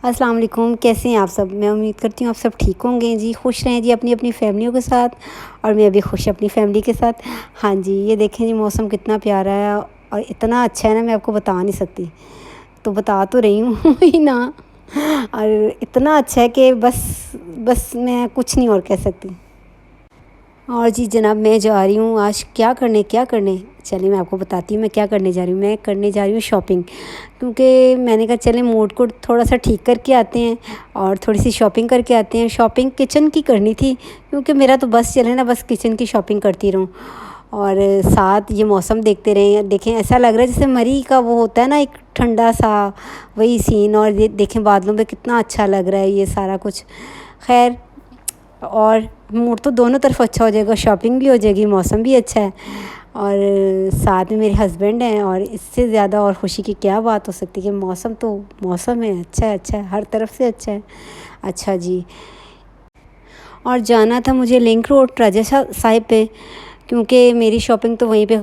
अस्सलाम वालेकुम, कैसे हैं आप सब? मैं उम्मीद करती हूँ आप सब ठीक होंगे जी, खुश रहें जी अपनी अपनी फैमिलियों के साथ। और मैं भी खुश अपनी फैमिली के साथ। हाँ जी, ये देखें जी मौसम कितना प्यारा है और इतना अच्छा है ना, मैं आपको बता नहीं सकती। तो बता तो रही हूँ ही ना। और इतना अच्छा है कि बस बस मैं कुछ नहीं और कह सकती। और जी जनाब, मैं जा रही हूँ आज क्या करने चलिए मैं आपको बताती हूँ मैं क्या करने जा रही हूँ। मैं करने जा रही हूँ शॉपिंग, क्योंकि मैंने कहा चले मूड को थोड़ा सा ठीक करके आते हैं और थोड़ी सी शॉपिंग करके आते हैं। शॉपिंग किचन की करनी थी, क्योंकि मेरा तो बस चले ना, बस किचन की शॉपिंग करती रहूँ और साथ ये मौसम देखते रहें। देखें ऐसा लग रहा है जैसे मरी का वो होता है ना, एक ठंडा सा वही सीन। और ये देखें बादलों में कितना अच्छा लग रहा है ये सारा कुछ। खैर, और मूड तो दोनों तरफ अच्छा हो जाएगा, शॉपिंग भी हो जाएगी, मौसम भी अच्छा है और साथ में मेरे हस्बैंड हैं। और इससे ज़्यादा और ख़ुशी की क्या बात हो सकती है कि मौसम तो मौसम है, अच्छा है, हर तरफ से अच्छा है। अच्छा जी, और जाना था मुझे लिंक रोड राजा साहिब पे, क्योंकि मेरी शॉपिंग तो वहीं पे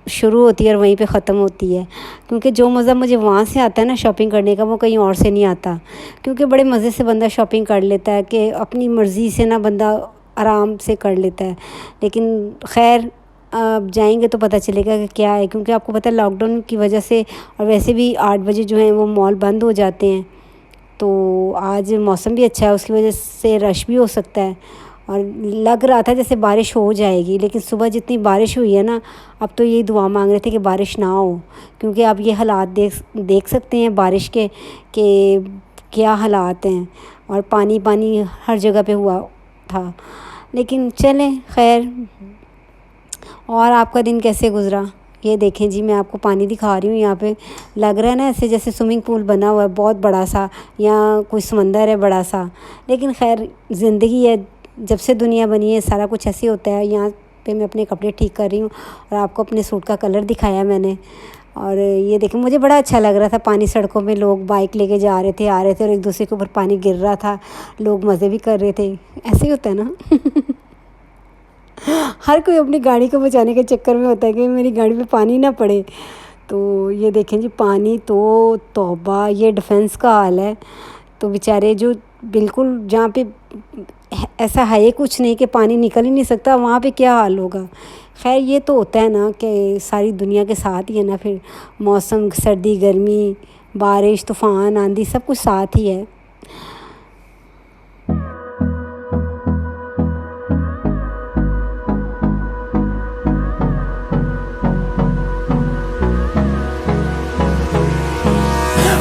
शुरू होती है और वहीं पे ख़त्म होती है। क्योंकि जो मज़ा मुझे वहाँ से आता है ना शॉपिंग करने का, वो कहीं और से नहीं आता। क्योंकि बड़े मज़े से बंदा शॉपिंग कर लेता है कि अपनी मर्ज़ी से ना बंदा आराम से कर लेता है। लेकिन खैर, अब जाएंगे तो पता चलेगा कि क्या है, क्योंकि आपको पता है लॉकडाउन की वजह से और वैसे भी 8 बजे जो हैं वो मॉल बंद हो जाते हैं। तो आज मौसम भी अच्छा है, उसकी वजह से रश भी हो सकता है। और लग रहा था जैसे बारिश हो जाएगी, लेकिन सुबह जितनी बारिश हुई है ना, अब तो यही दुआ मांग रहे थे कि बारिश ना हो। क्योंकि आप ये हालात देख सकते हैं बारिश के कि क्या हालात हैं, और पानी पानी हर जगह पे हुआ था। लेकिन चलें खैर। और आपका दिन कैसे गुज़रा? ये देखें जी, मैं आपको पानी दिखा रही हूँ। यहाँ पे लग रहा है ना ऐसे जैसे स्विमिंग पूल बना हुआ है बहुत बड़ा सा, या कोई समंदर है बड़ा सा। लेकिन खैर, ज़िंदगी है, जब से दुनिया बनी है सारा कुछ ऐसे होता है। यहाँ पे मैं अपने कपड़े ठीक कर रही हूँ और आपको अपने सूट का कलर दिखाया मैंने। और ये देखें, मुझे बड़ा अच्छा लग रहा था, पानी सड़कों में लोग बाइक लेके जा रहे थे, आ रहे थे, और एक दूसरे के ऊपर पानी गिर रहा था, लोग मज़े भी कर रहे थे। ऐसे ही होता है ना। हर कोई अपनी गाड़ी को बचाने के चक्कर में होता है कि मेरी गाड़ी पे पानी ना पड़े। तो ये देखें जी, पानी तो तौबा, ये डिफेंस का हाल है। तो बेचारे जो बिल्कुल जहाँ पे ऐसा है ही कुछ नहीं कि पानी निकल ही नहीं सकता, वहाँ पे क्या हाल होगा। खैर, ये तो होता है ना कि सारी दुनिया के साथ ही है ना, फिर मौसम सर्दी गर्मी बारिश तूफ़ान आंधी सब कुछ साथ ही है।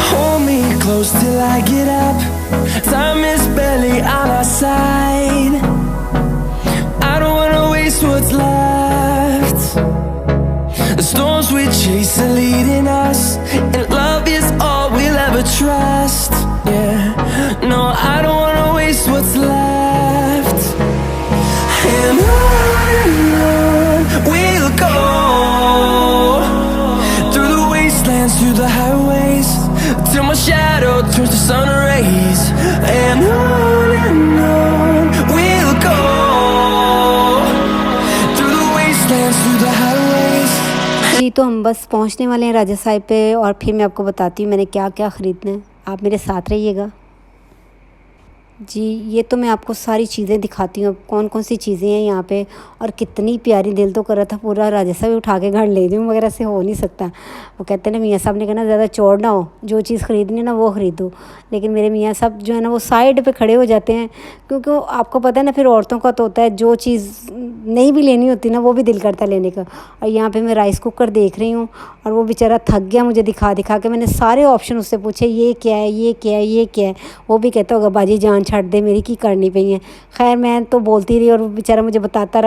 Hold me close till I get up. Time is barely on our side. I don't wanna waste what's left. The storms we chase are leading us, and love is all we'll ever trust. Yeah, no, I don't wanna waste what's left. And on we'll go, through the wastelands, through the highways, till my shadow turns to sun rays. And on we'll go, through the wastelands, through the highways. जी, तो हम बस पहुंचने वाले हैं राजा साहिब पे, और फिर मैं आपको बताती हूँ मैंने क्या क्या ख़रीदना है। आप मेरे साथ रहिएगा। जी, ये तो मैं आपको सारी चीज़ें दिखाती हूँ, कौन कौन सी चीज़ें हैं यहाँ पे। और कितनी प्यारी, दिल तो कर रहा था पूरा राजस्व भी उठा के घर ले जाऊँ, मगर ऐसे हो नहीं सकता। वो कहते हैं ना, मियाँ साहब ने कहना ज़्यादा चौड़ ना हो, जो चीज़ ख़रीदनी है ना वो ख़रीदो। लेकिन मेरे मियाँ साहब जो है ना, वो साइड पे खड़े हो जाते हैं, क्योंकि आपको पता है ना, फिर औरतों का तो होता है जो चीज़ नहीं भी लेनी होती ना, वो भी दिल करता है लेने का। और यहाँ पर मैं राइस कुकर देख रही हूँ, और वो बेचारा थक गया मुझे दिखा दिखा के। मैंने सारे ऑप्शन उससे पूछे, ये क्या है, ये क्या है, ये क्या है। वो भी कहता होगा बाजी जान छाड़ दे मेरी, की करनी पई है। खैर, मैं तो बोलती रही और वो बेचारा मुझे बताता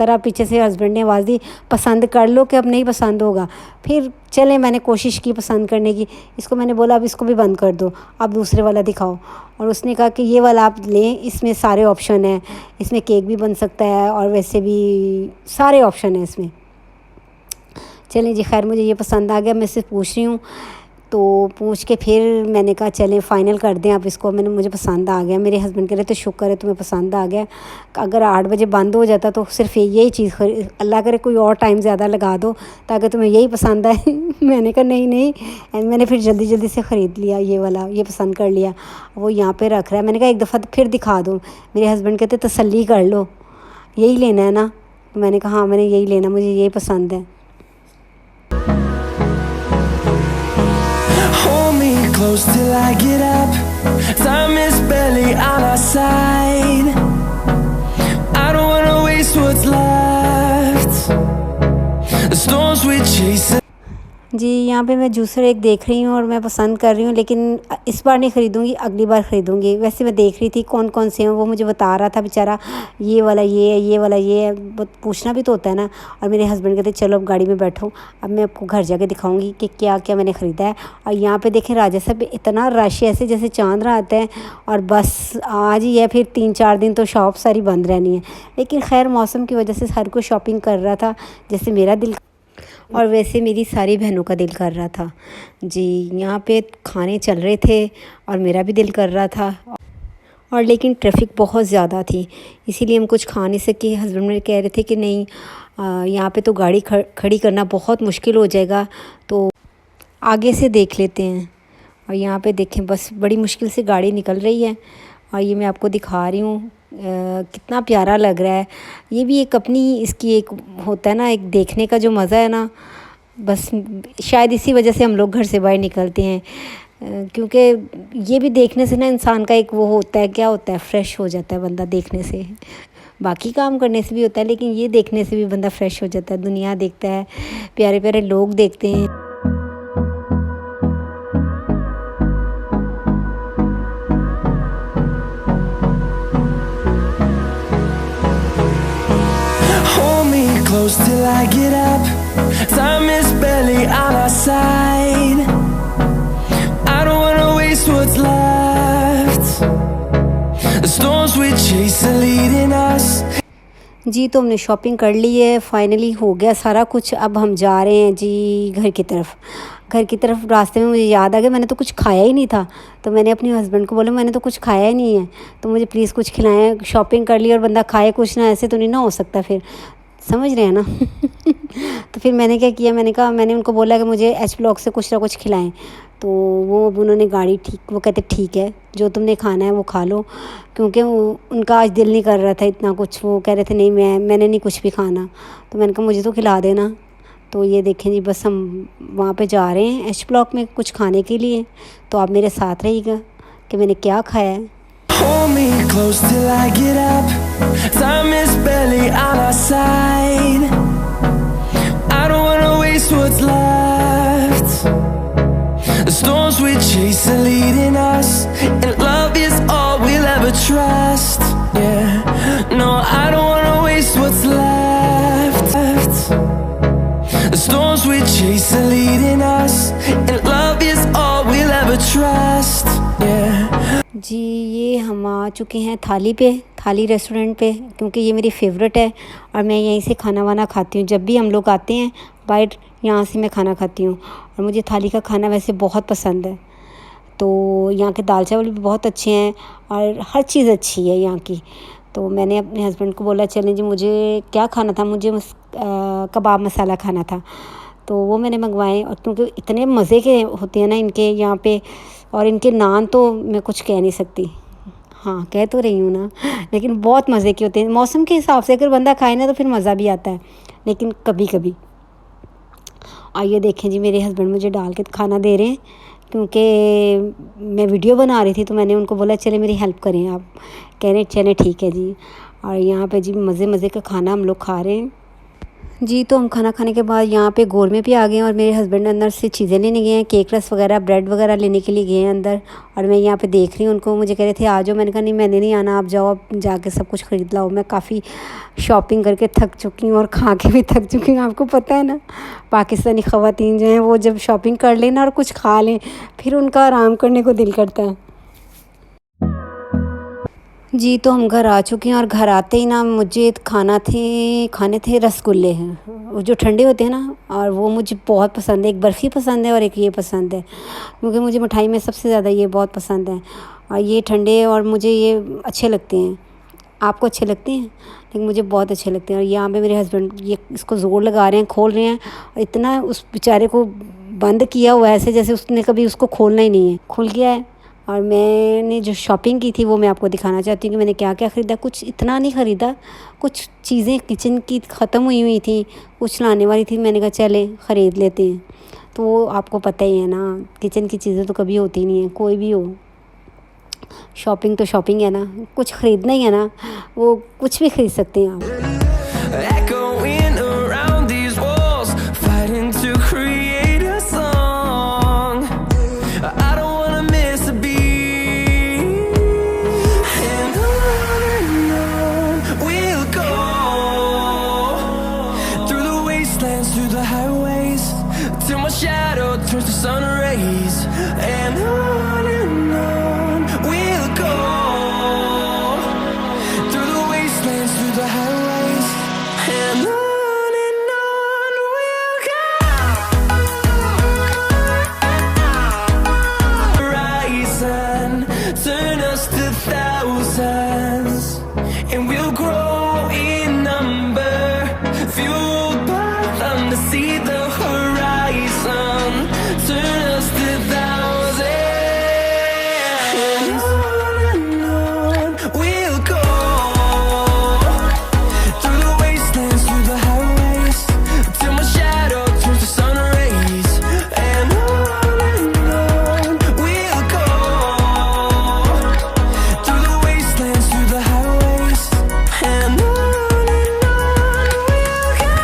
रहा। पीछे से हस्बैंड ने आवाज़ दी, पसंद कर लो कि अब नहीं पसंद होगा। फिर चले, मैंने कोशिश की पसंद करने की। इसको मैंने बोला अब इसको भी बंद कर दो, आप दूसरे वाला दिखाओ। और उसने कहा कि ये वाला आप लें, इसमें सारे ऑप्शन हैं, इसमें केक भी बन सकता है और वैसे भी सारे ऑप्शन हैं इसमें। चलें जी, खैर मुझे ये पसंद आ गया। मैं इससे पूछ रही हूँ तो पूछ के फिर मैंने कहा चलें फ़ाइनल कर दें आप इसको। मुझे पसंद आ गया। मेरे हस्बैंड कह रहे तो शुक्र है तुम्हें पसंद आ गया। अगर 8 बजे बंद हो जाता तो सिर्फ यही चीज़ अल्लाह करे कोई और टाइम ज़्यादा लगा दो ताकि तुम्हें यही पसंद आए। मैंने कहा नहीं नहीं, मैंने फिर जल्दी जल्दी से ख़रीद लिया ये वाला, ये पसंद कर लिया। वो यहाँ पे रख रहा है। मैंने कहा एक दफ़ा फिर दिखा दो। मेरे हस्बैंड कहते तसल्ली कर लो, यही लेना है ना। मैंने कहा हाँ मैंने यही लेना, मुझे यही पसंद है। Hold me close till I get up. Time is barely on our side. I don't wanna waste what's left. The storms we chase. जी यहाँ पे मैं जूसर एक देख रही हूँ और मैं पसंद कर रही हूँ, लेकिन इस बार नहीं ख़रीदूँगी, अगली बार ख़रीदूँगी। वैसे मैं देख रही थी कौन कौन से हैं, वो मुझे बता रहा था बेचारा ये वाला ये है, ये वाला ये है। पूछना भी तो होता है ना। और मेरे हस्बैंड कहते चलो अब गाड़ी में बैठो, अब मैं आपको घर जाके दिखाऊंगी कि क्या क्या मैंने ख़रीदा है। और यहाँ पे देखें राजा साहब इतना रश है, ऐसे जैसे चांद रात है। और बस आज ही है, फिर 3-4 दिन तो शॉप सारी बंद रहनी है। लेकिन खैर मौसम की वजह से हर कोई शॉपिंग कर रहा था, जैसे मेरा दिल और वैसे मेरी सारी बहनों का दिल कर रहा था। जी यहाँ पे खाने चल रहे थे और मेरा भी दिल कर रहा था। और लेकिन ट्रैफिक बहुत ज़्यादा थी, इसीलिए हम कुछ खा नहीं सके। हस्बैंड मेरे कह रहे थे कि नहीं यहाँ पे तो गाड़ी खड़ी करना बहुत मुश्किल हो जाएगा, तो आगे से देख लेते हैं। और यहाँ पे देखें बस बड़ी मुश्किल से गाड़ी निकल रही है। और ये मैं आपको दिखा रही हूँ कितना प्यारा लग रहा है। ये भी एक अपनी इसकी एक होता है ना, एक देखने का जो मज़ा है ना, बस शायद इसी वजह से हम लोग घर से बाहर निकलते हैं। क्योंकि ये भी देखने से ना इंसान का एक वो होता है, क्या होता है, फ्रेश हो जाता है बंदा देखने से। बाकी काम करने से भी होता है, लेकिन ये देखने से भी बंदा फ्रेश हो जाता है। दुनिया देखता है, प्यारे प्यारे लोग देखते हैं। Close till I get up. Time is barely on our side. I don't wanna waste what's left. The storms we chase are leading us. जी तो हमने शॉपिंग कर ली है, फाइनली हो गया सारा कुछ। अब हम जा रहे हैं जी घर की तरफ। घर की तरफ रास्ते में मुझे याद आ गया मैंने तो कुछ खाया ही नहीं था। तो मैंने अपने हस्बैंड को बोला मैंने तो कुछ खाया ही नहीं है, तो मुझे प्लीज़ कुछ खिलाएं। शॉपिंग कर ली और बंदा खाए कुछ ना, ऐसे तो नहीं ना हो सकता, फिर समझ रहे हैं ना। तो फिर मैंने क्या किया, मैंने उनको बोला कि मुझे एच ब्लॉक से कुछ ना कुछ खिलाएं। तो उन्होंने गाड़ी वो कहते ठीक है जो तुमने खाना है वो खा लो, क्योंकि उनका आज दिल नहीं कर रहा था इतना कुछ। वो कह रहे थे नहीं मैंने नहीं कुछ भी खाना। तो मैंने कहा मुझे तो खिला देना। तो ये देखें जी बस हम वहाँ पे जा रहे हैं एच ब्लॉक में कुछ खाने के लिए। तो आप मेरे साथ रहिएगा कि मैंने क्या खाया है। Hold me close till I get up. Time is barely on our side. I don't wanna waste what's left. The storms we chase are leading us, and love is all we'll ever trust. Yeah, no, I don't wanna waste what's left. The storms we chase are leading us, and love is all we'll ever trust. Yeah. जी ये हम आ चुके हैं थाली restaurant पे, क्योंकि ये मेरी favourite है और मैं यहीं से खाना वाना खाती हूँ। जब भी हम लोग आते हैं बाहर यहाँ से मैं खाना खाती हूँ। और मुझे थाली का खाना वैसे बहुत पसंद है। तो यहाँ के दाल चावल भी बहुत अच्छे हैं और हर चीज़ अच्छी है यहाँ की। तो मैंने अपने हस्बैंड को बोला चलें जी मुझे क्या खाना था, मुझे कबाब मसाला खाना था। तो वो मैंने मंगवाए, और क्योंकि इतने मज़े के होते हैं ना इनके यहाँ पे, और इनके नान तो मैं कुछ कह नहीं सकती। हाँ कह तो रही हूँ ना, लेकिन बहुत मज़े के होते हैं। मौसम के हिसाब से अगर बंदा खाए ना तो फिर मज़ा भी आता है, लेकिन कभी कभी। आइए देखें जी मेरे हस्बैंड मुझे डाल के खाना दे रहे हैं, क्योंकि मैं वीडियो बना रही थी तो मैंने उनको बोला चले मेरी हेल्प करें आप। कह रहे चले ठीक है जी। और यहाँ पे जी मज़े का खाना हम लोग खा रहे हैं जी। तो हम खाना खाने के बाद यहाँ पे गोल में भी आ गए हैं और मेरे हस्बैंड अंदर से चीज़ें लेने गए हैं, केक रस वगैरह ब्रेड वगैरह लेने के लिए गए हैं अंदर। और मैं यहाँ पे देख रही हूँ उनको, मुझे कह रहे थे आ जाओ। मैंने कहा नहीं मैंने नहीं आना, आप जाओ, आप जाके सब कुछ ख़रीद लाओ। मैं काफ़ी शॉपिंग करके थक चुकी हूँ और खा के भी थक चुकी हूँ। आपको पता है ना पाकिस्तानी ख़वातीन जो हैं वो जब शॉपिंग कर लें ना और कुछ खा लें फिर उनका आराम करने को दिल करता है। जी, तो हम घर आ चुके हैं और घर आते ही ना मुझे खाने थे रसगुल्ले हैं, वो जो ठंडे होते हैं ना, और वो मुझे बहुत पसंद है। एक बर्फ़ी पसंद है और एक ये पसंद है, क्योंकि मुझे मिठाई में सबसे ज़्यादा ये बहुत पसंद है। और ये ठंडे और मुझे ये अच्छे लगते हैं। आपको अच्छे लगते हैं? लेकिन मुझे बहुत अच्छे लगते हैं। और यहाँ पे मेरे हस्बैंड ये इसको ज़ोर लगा रहे हैं, खोल रहे हैं, और इतना उस बेचारे को बंद किया हुआ है ऐसे जैसे उसने कभी उसको खोलना ही नहीं है। खुल गया है। और मैंने जो शॉपिंग की थी वो मैं आपको दिखाना चाहती हूँ कि मैंने क्या-क्या ख़रीदा। कुछ इतना नहीं ख़रीदा, कुछ चीज़ें किचन की ख़त्म हुई थी, कुछ लाने वाली थी, मैंने कहा चलें ख़रीद लेते हैं। तो वो आपको पता ही है ना, किचन की चीज़ें तो कभी होती नहीं है, कोई भी हो। शॉपिंग तो शॉपिंग है ना, कुछ ख़रीदना ही है ना, वो कुछ भी ख़रीद सकते हैं आप। Echoing around these walls, fighting to create a song. I don't wanna miss a beat. And on we'll go, through the wastelands, through the highways, till my shadow turns to sun rays. And on we'll go, through the wastelands, through the highways. And on we'll go. Horizon, turn us to thousands, and we'll grow in number, fueled by them to see the horizon. Turn us to thousands, and on we'll go, through the wastelands, through the highways, till my shadow turns to sun rays. And on we'll go, through the wastelands, through the highways. And on we'll go.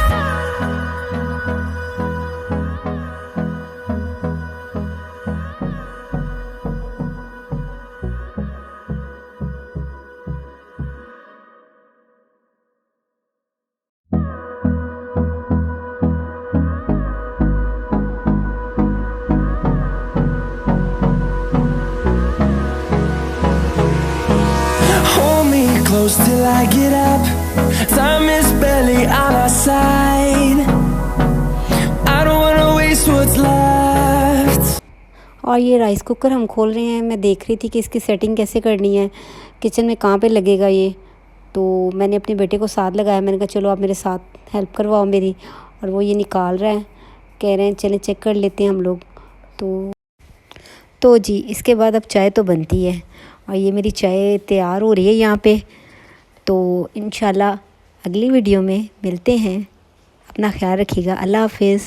Hold me close till I get up. Time is barely on our side. I don't wanna waste what's left. और ये rice cooker हम खोल रहे हैं। मैं देख रही थी कि इसकी सेटिंग कैसे करनी है, किचन में कहाँ पे लगेगा ये। तो मैंने अपने बेटे को साथ लगाया, मैंने कहा चलो आप मेरे साथ हेल्प करवाओ मेरी। और वो ये निकाल रहा है, कह रहे हैं चलें चेक कर लेते हैं हम लोग। तो जी इसके बाद अब चाय तो बनती है, और ये मेरी चाय तैयार हो रही है यहाँ पे। तो इंशाल्लाह अगली वीडियो में मिलते हैं। अपना ख्याल रखिएगा। अल्लाह हाफ़िज़।